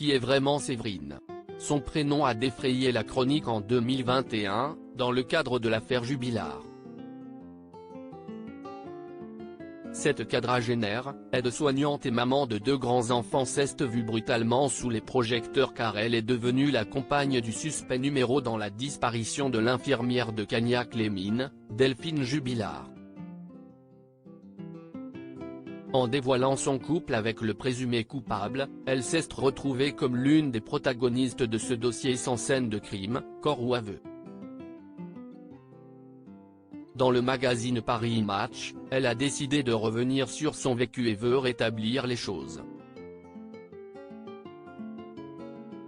Qui est vraiment Séverine? Son prénom a défrayé la chronique en 2021, dans le cadre de l'affaire Jubilard. Cette quadragénaire, aide-soignante et maman de 2 grands-enfants s'est vue brutalement sous les projecteurs car elle est devenue la compagne du suspect numéro dans la disparition de l'infirmière de Cagnac-les-Mines, Delphine Jubilard. En dévoilant son couple avec le présumé coupable, elle s'est retrouvée comme l'une des protagonistes de ce dossier sans scène de crime, corps ou aveu. Dans le magazine Paris Match, elle a décidé de revenir sur son vécu et veut rétablir les choses.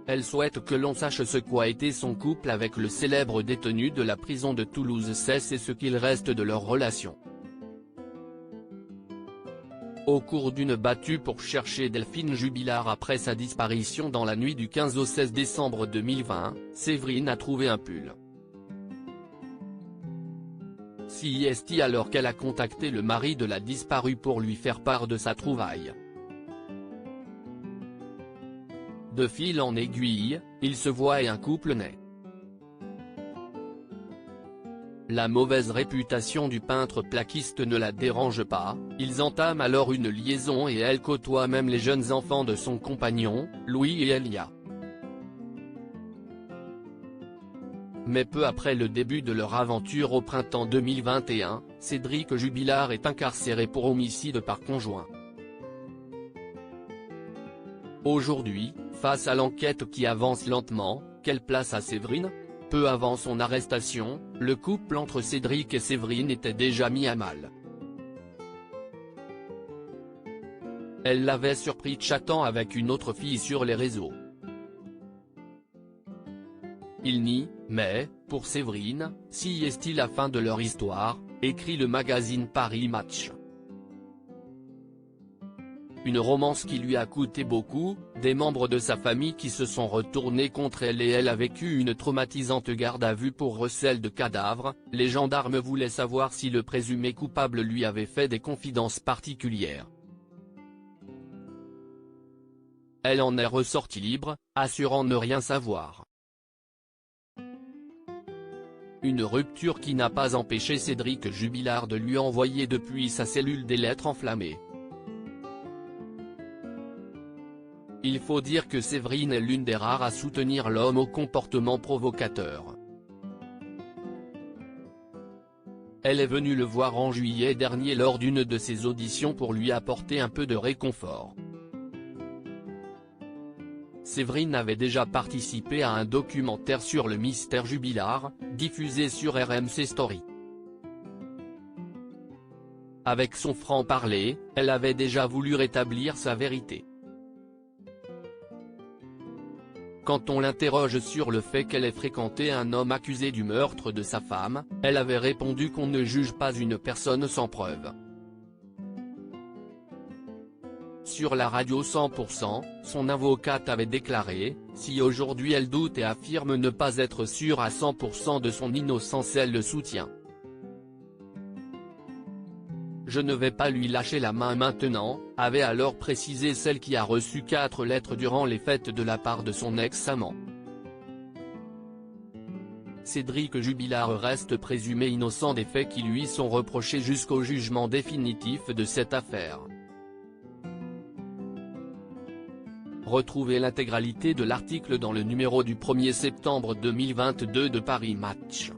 Elle souhaite que l'on sache ce qu'a été son couple avec le célèbre détenu de la prison de Toulouse Cesse et ce qu'il reste de leur relation. Au cours d'une battue pour chercher Delphine Jubilard après sa disparition dans la nuit du 15 au 16 décembre 2020, Séverine a trouvé un pull. CIST alors qu'elle a contacté le mari de la disparue pour lui faire part de sa trouvaille. De fil en aiguille, ils se voient et un couple naît. La mauvaise réputation du peintre plaquiste ne la dérange pas, ils entament alors une liaison et elle côtoie même les jeunes enfants de son compagnon, Louis et Elia. Mais peu après le début de leur aventure au printemps 2021, Cédric Jubilard est incarcéré pour homicide par conjoint. Aujourd'hui, face à l'enquête qui avance lentement, quelle place a Séverine? Peu avant son arrestation, le couple entre Cédric et Séverine était déjà mis à mal. Elle l'avait surpris chattant avec une autre fille sur les réseaux. Il nie, mais, pour Séverine, si est-il la fin de leur histoire, écrit le magazine Paris Match. Une romance qui lui a coûté beaucoup, des membres de sa famille qui se sont retournés contre elle et elle a vécu une traumatisante garde à vue pour recel de cadavres, les gendarmes voulaient savoir si le présumé coupable lui avait fait des confidences particulières. Elle en est ressortie libre, assurant ne rien savoir. Une rupture qui n'a pas empêché Cédric Jubilard de lui envoyer depuis sa cellule des lettres enflammées. Il faut dire que Séverine est l'une des rares à soutenir l'homme au comportement provocateur. Elle est venue le voir en juillet dernier lors d'une de ses auditions pour lui apporter un peu de réconfort. Séverine avait déjà participé à un documentaire sur le mystère Jubilard, diffusé sur RMC Story. Avec son franc-parler, elle avait déjà voulu rétablir sa vérité. Quand on l'interroge sur le fait qu'elle ait fréquenté un homme accusé du meurtre de sa femme, elle avait répondu qu'on ne juge pas une personne sans preuve. Sur la radio 100%, son avocate avait déclaré, si aujourd'hui elle doute et affirme ne pas être sûre à 100% de son innocence, elle le soutient. Je ne vais pas lui lâcher la main maintenant, avait alors précisé celle qui a reçu 4 lettres durant les fêtes de la part de son ex-amant. Cédric Jubilard reste présumé innocent des faits qui lui sont reprochés jusqu'au jugement définitif de cette affaire. Retrouvez l'intégralité de l'article dans le numéro du 1er septembre 2022 de Paris Match.